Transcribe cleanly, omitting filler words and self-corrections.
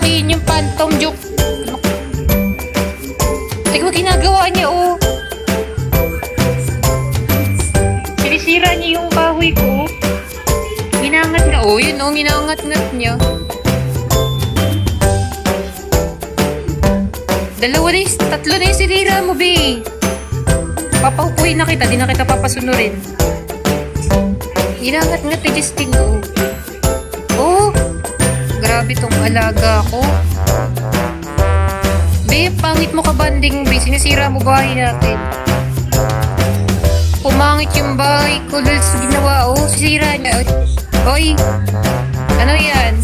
Akin yung phantom joke. Tingnan mo ginagawa niya, oh. Sinisira niya yung kahoy ko. Ginangat nga, oh. Yun, oh. Ginangat-ngat niya. Tatlo na yung sinira mo, be. Papaupuin na kita. Di na kita papasunurin. Ginangat-ngat ni Justin, oh. Oh. Grabe tong alaga ko. Be, pangit mo ka banding, be. Sinisira mo bahay natin. Pumangit yung bahay ko dahil sa ginawa, oh. Sisira niya. Oy, ano yan?